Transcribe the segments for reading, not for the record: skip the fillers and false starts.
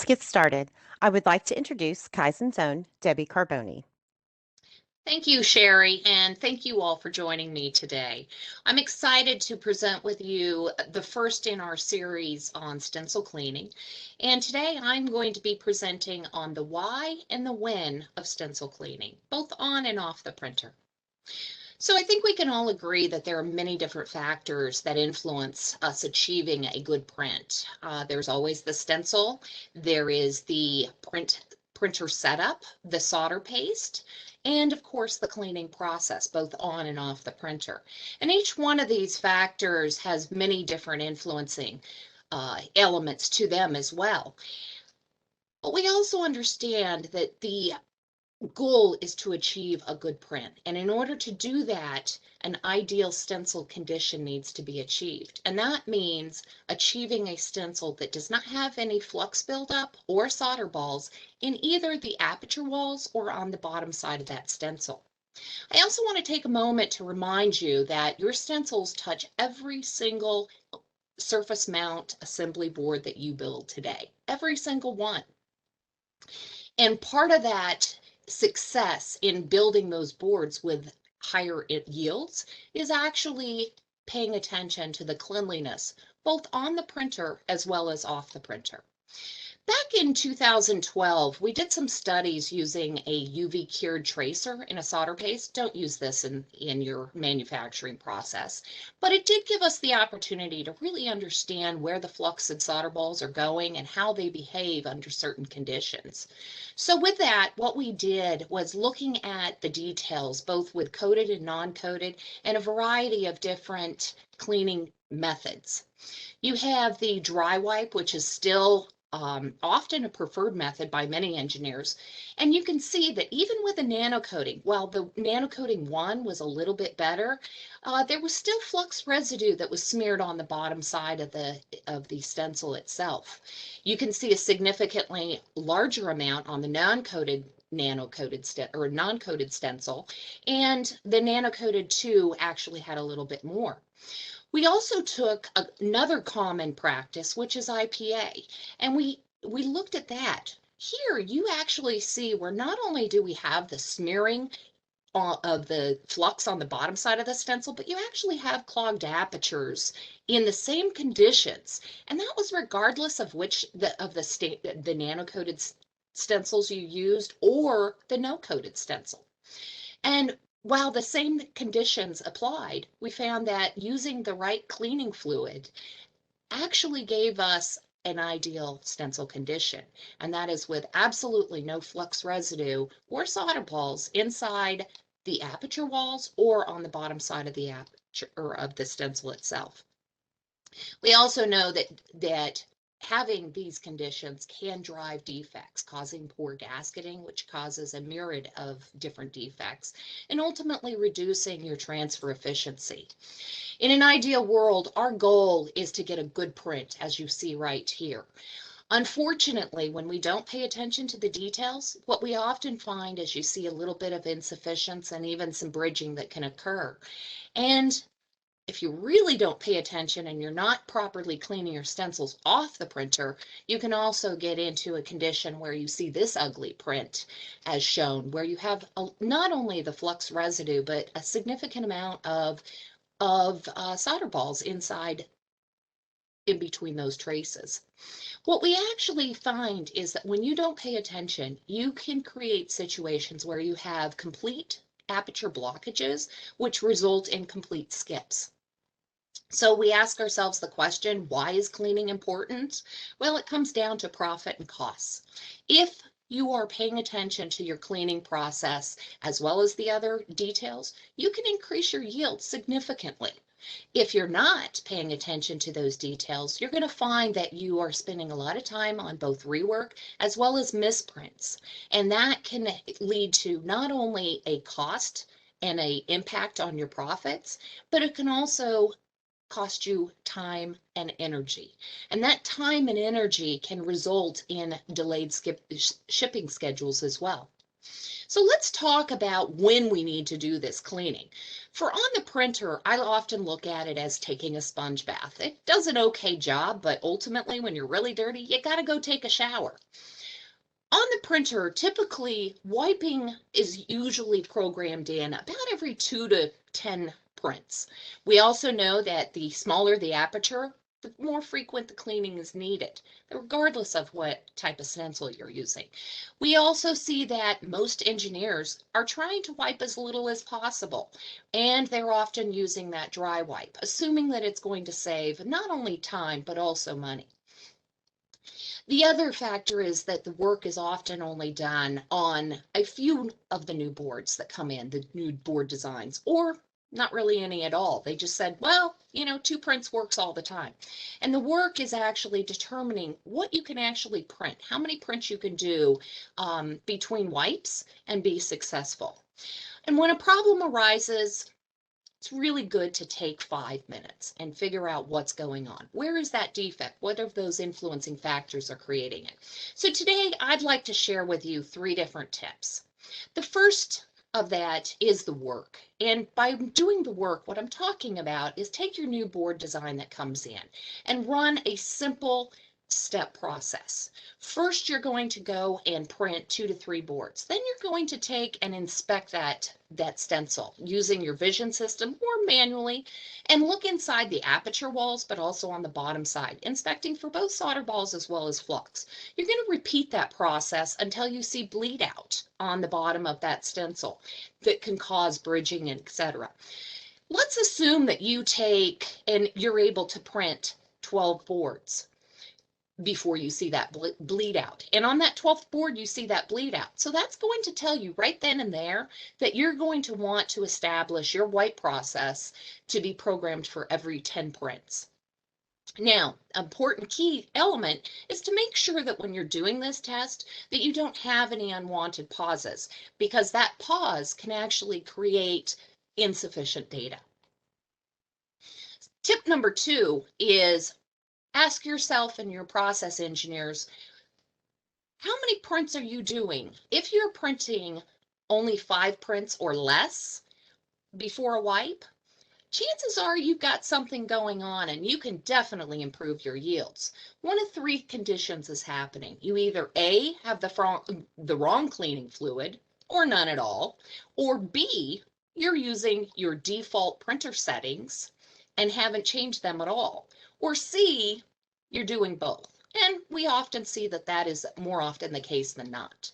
Let's get started. I would like to introduce Kaizen's own Debbie Carboni. Thank you, Sherry, and thank you all for joining me today. I'm excited to present with you the first in our series on stencil cleaning, and today I'm going to be presenting on the why and the when of stencil cleaning, both on and off the printer. So I think we can all agree that there are many different factors that influence us achieving a good print. There's always the stencil, there is the printer setup, the solder paste, and of course the cleaning process, both on and off the printer. And each one of these factors has many different influencing elements to them as well. But we also understand that the goal is to achieve a good print. And in order to do that, an ideal stencil condition needs to be achieved. And that means achieving a stencil that does not have any flux buildup or solder balls in either the aperture walls or on the bottom side of that stencil. I also want to take a moment to remind you that your stencils touch every single surface mount assembly board that you build today, every single one. And part of that success in building those boards with higher yields is actually paying attention to the cleanliness, both on the printer as well as off the printer. Back in 2012, we did some studies using a UV cured tracer in a solder paste. Don't use this in your manufacturing process, but it did give us the opportunity to really understand where the flux and solder balls are going and how they behave under certain conditions. So with that, what we did was looking at the details, both with coated and non-coated, and a variety of different cleaning methods. You have the dry wipe, which is still often a preferred method by many engineers. And you can see that even with a nano coating, while the nano coating one was a little bit better, there was still flux residue that was smeared on the bottom side of the stencil itself. You can see a significantly larger amount on the non-coated non-coated stencil, and the nano-coated 2 actually had a little bit more. We also took another common practice, which is IPA, and we looked at that. Here you actually see where not only do we have the smearing of the flux on the bottom side of the stencil, but you actually have clogged apertures in the same conditions, and that was regardless of which the nano-coated stencils you used or the no-coated stencil. And while the same conditions applied, we found that using the right cleaning fluid actually gave us an ideal stencil condition, and that is with absolutely no flux residue or solder balls inside the aperture walls or on the bottom side of the aperture or of the stencil itself. We also know that having these conditions can drive defects, causing poor gasketing, which causes a myriad of different defects, and ultimately reducing your transfer efficiency. In an ideal world, our goal is to get a good print, as you see right here. Unfortunately, when we don't pay attention to the details, what we often find is you see a little bit of insufficiency and even some bridging that can occur. And if you really don't pay attention and you're not properly cleaning your stencils off the printer, you can also get into a condition where you see this ugly print as shown, where you have not only the flux residue, but a significant amount of solder balls inside in between those traces. What we actually find is that when you don't pay attention, you can create situations where you have complete aperture blockages, which result in complete skips. So we ask ourselves the question, why is cleaning important? Well, it comes down to profit and costs. If you are paying attention to your cleaning process as well as the other details, you can increase your yield significantly. If you're not paying attention to those details, you're going to find that you are spending a lot of time on both rework as well as misprints. And that can lead to not only a cost and an impact on your profits, but it can also cost you time and energy. And that time and energy can result in delayed shipping schedules as well. So let's talk about when we need to do this cleaning. For on the printer, I often look at it as taking a sponge bath. It does an okay job, but ultimately when you're really dirty, you got to go take a shower. On the printer, typically wiping is usually programmed in about every 2 to 10 prints. We also know that the smaller the aperture, the more frequent the cleaning is needed, regardless of what type of stencil you're using. We also see that most engineers are trying to wipe as little as possible, and they're often using that dry wipe, assuming that it's going to save not only time, but also money. The other factor is that the work is often only done on a few of the new boards that come in, the new board designs, or not really any at all. They just said, well, 2 prints works all the time. And the work is actually determining what you can actually print, how many prints you can do between wipes and be successful. And when a problem arises, it's really good to take 5 minutes and figure out what's going on. Where is that defect? What of those influencing factors are creating it? So today I'd like to share with you 3 different tips. The first of that is the work. And by doing the work, what I'm talking about is take your new board design that comes in and run a simple step process. First, you're going to go and print 2 to 3 boards. Then you're going to take and inspect that stencil using your vision system or manually and look inside the aperture walls, but also on the bottom side, inspecting for both solder balls as well as flux. You're going to repeat that process until you see bleed out on the bottom of that stencil that can cause bridging, etc. Let's assume that you take and you're able to print 12 boards before you see that bleed out. And on that 12th board, you see that bleed out. So that's going to tell you right then and there that you're going to want to establish your wipe process to be programmed for every 10 prints. Now, important key element is to make sure that when you're doing this test, that you don't have any unwanted pauses, because that pause can actually create insufficient data. Tip number 2 is ask yourself and your process engineers, how many prints are you doing? If you're printing only 5 prints or less before a wipe, chances are you've got something going on and you can definitely improve your yields. One of 3 conditions is happening. You either A, have the wrong cleaning fluid or none at all, or B, you're using your default printer settings and haven't changed them at all, or C, you're doing both. And we often see that that is more often the case than not.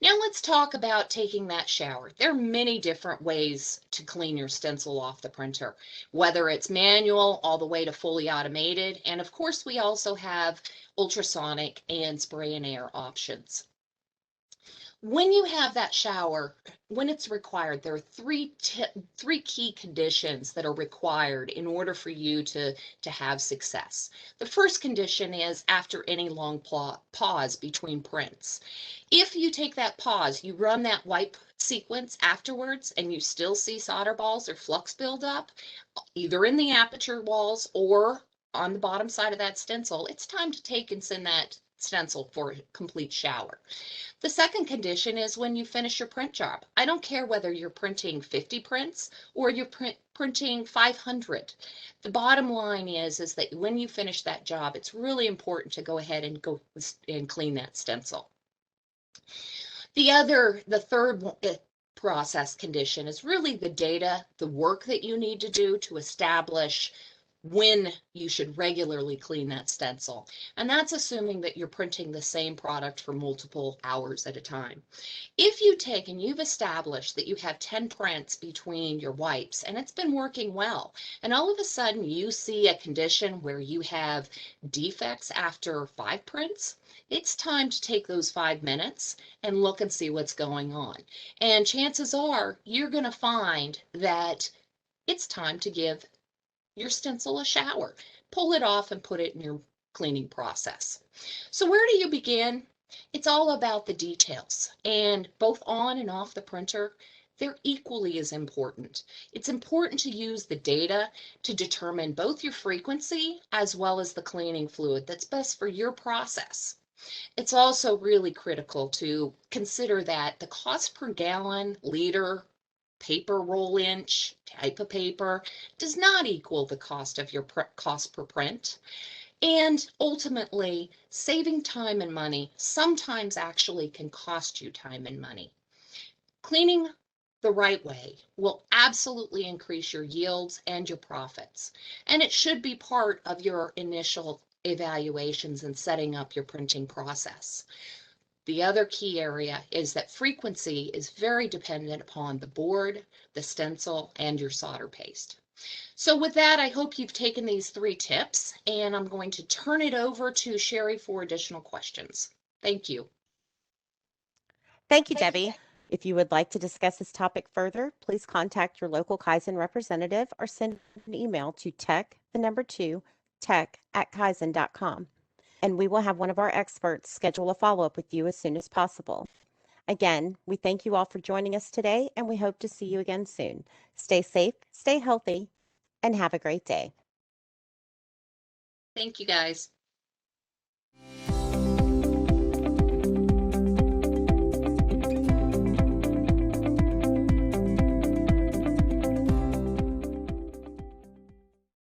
Now let's talk about taking that shower. There are many different ways to clean your stencil off the printer, whether it's manual all the way to fully automated. And of course, we also have ultrasonic and spray and air options. When you have that shower, when it's required, there are three key conditions that are required in order for you to have success. The first condition is after any long pause between prints. If you take that pause, you run that wipe sequence afterwards, and you still see solder balls or flux build up, either in the aperture walls or on the bottom side of that stencil, it's time to take and send that stencil for a complete shower. The second condition is when you finish your print job. I don't care whether you're printing 50 prints or you're printing 500. The bottom line is that when you finish that job, it's really important to go ahead and go and clean that stencil. The third process condition is really the data, the work that you need to do to establish when you should regularly clean that stencil. And that's assuming that you're printing the same product for multiple hours at a time. If you take and you've established that you have 10 prints between your wipes and it's been working well, and all of a sudden you see a condition where you have defects after 5 prints, it's time to take those 5 minutes and look and see what's going on. And chances are you're going to find that it's time to give your stencil a shower. Pull it off and put it in your cleaning process. So where do you begin? It's all about the details, and both on and off the printer, they're equally as important. It's important to use the data to determine both your frequency as well as the cleaning fluid that's best for your process. It's also really critical to consider that the cost per gallon, liter, paper roll inch, type of paper does not equal the cost of your cost per print. And ultimately, saving time and money sometimes actually can cost you time and money. Cleaning the right way will absolutely increase your yields and your profits. And it should be part of your initial evaluations and setting up your printing process. The other key area is that frequency is very dependent upon the board, the stencil, and your solder paste. So with that, I hope you've taken these 3 tips, and I'm going to turn it over to Sherry for additional questions. Thank you. Thank you, Debbie. If you would like to discuss this topic further, please contact your local Kaizen representative or send an email to tech@kaizen.com, and we will have one of our experts schedule a follow-up with you as soon as possible. Again, we thank you all for joining us today, and we hope to see you again soon. Stay safe, stay healthy, and have a great day. Thank you, guys.